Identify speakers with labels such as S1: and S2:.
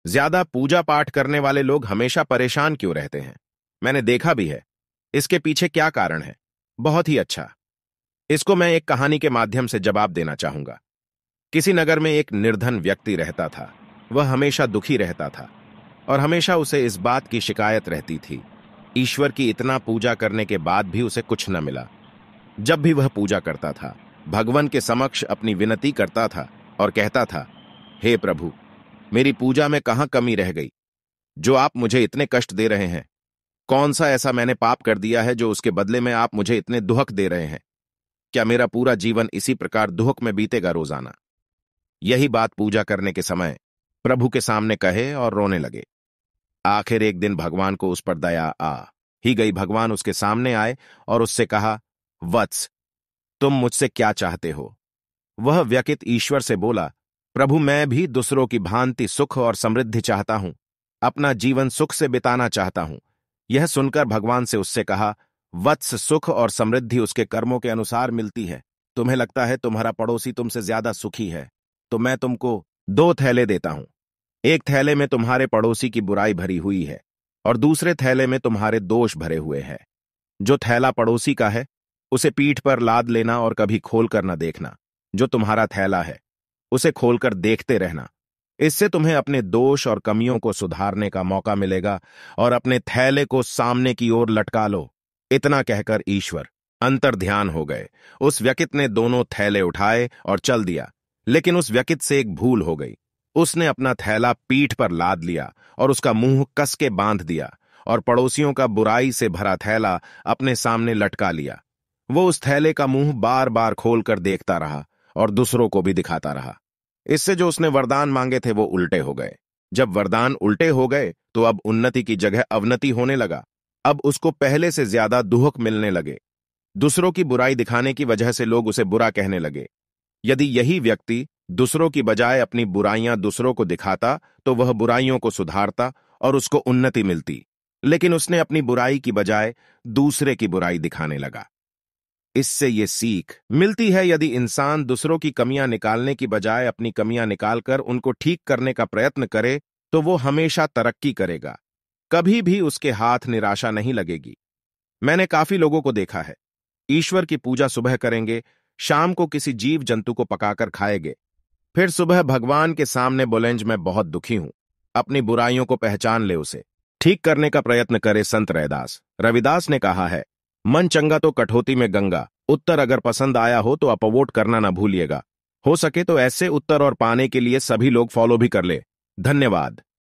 S1: ज्यादा पूजा पाठ करने वाले लोग हमेशा परेशान क्यों रहते हैं? मैंने देखा भी है। इसके पीछे क्या कारण है? बहुत ही अच्छा। इसको मैं एक कहानी के माध्यम से जवाब देना चाहूंगा। किसी नगर में एक निर्धन व्यक्ति रहता था। वह हमेशा दुखी रहता था और हमेशा उसे इस बात की शिकायत रहती थी, ईश्वर की इतना पूजा करने के बाद भी उसे कुछ न मिला। जब भी वह पूजा करता था, भगवान के समक्ष अपनी विनती करता था और कहता था, हे प्रभु, मेरी पूजा में कहां कमी रह गई जो आप मुझे इतने कष्ट दे रहे हैं? कौन सा ऐसा मैंने पाप कर दिया है जो उसके बदले में आप मुझे इतने दुहक दे रहे हैं? क्या मेरा पूरा जीवन इसी प्रकार दुहक में बीतेगा रोजाना? यही बात पूजा करने के समय प्रभु के सामने कहे और रोने लगे। आखिर एक दिन भगवान को उस पर दया आ ही गई। भगवान उसके सामने आए और उससे कहा, वत्स, तुम मुझसे क्या चाहते हो? वह व्यक्ति ईश्वर से बोला, प्रभु, मैं भी दूसरों की भांति सुख और समृद्धि चाहता हूं, अपना जीवन सुख से बिताना चाहता हूं। यह सुनकर भगवान से उससे कहा, वत्स, सुख और समृद्धि उसके कर्मों के अनुसार मिलती है। तुम्हें लगता है तुम्हारा पड़ोसी तुमसे ज्यादा सुखी है, तो मैं तुमको 2 थैले देता हूं। एक थैले में तुम्हारे पड़ोसी की बुराई भरी हुई है और दूसरे थैले में तुम्हारे दोष भरे हुए हैं। जो थैला पड़ोसी का है उसे पीठ पर लाद लेना और कभी खोलकर न देखना। जो तुम्हारा थैला है उसे खोलकर देखते रहना। इससे तुम्हें अपने दोष और कमियों को सुधारने का मौका मिलेगा और अपने थैले को सामने की ओर लटका लो। इतना कहकर ईश्वर अंतर्ध्यान हो गए। उस व्यक्ति ने दोनों थैले उठाए और चल दिया, लेकिन उस व्यक्ति से एक भूल हो गई। उसने अपना थैला पीठ पर लाद लिया और उसका मुंह कस के बांध दिया और पड़ोसियों का बुराई से भरा थैला अपने सामने लटका लिया। वो उस थैले का मुंह बार बार खोलकर देखता रहा और दूसरों को भी दिखाता रहा। इससे जो उसने वरदान मांगे थे वो उल्टे हो गए। जब वरदान उल्टे हो गए तो अब उन्नति की जगह अवनति होने लगा। अब उसको पहले से ज्यादा दुहक मिलने लगे। दूसरों की बुराई दिखाने की वजह से लोग उसे बुरा कहने लगे। यदि यही व्यक्ति दूसरों की बजाय अपनी बुराइयां दूसरों को दिखाता तो वह बुराइयों को सुधारता और उसको उन्नति मिलती, लेकिन उसने अपनी बुराई की बजाय दूसरे की बुराई दिखाने लगा। इससे ये सीख मिलती है, यदि इंसान दूसरों की कमियां निकालने की बजाय अपनी कमियां निकालकर उनको ठीक करने का प्रयत्न करे तो वो हमेशा तरक्की करेगा। कभी भी उसके हाथ निराशा नहीं लगेगी। मैंने काफी लोगों को देखा है, ईश्वर की पूजा सुबह करेंगे, शाम को किसी जीव जंतु को पकाकर खाएंगे, फिर सुबह भगवान के सामने बोलेंगे, मैं बहुत दुखी हूं। अपनी बुराइयों को पहचान ले, उसे ठीक करने का प्रयत्न करे। संत रविदास ने कहा है, मन चंगा तो कठौती में गंगा। उत्तर अगर पसंद आया हो तो अपवोट करना ना भूलिएगा। हो सके तो ऐसे उत्तर और पाने के लिए सभी लोग फॉलो भी कर ले। धन्यवाद।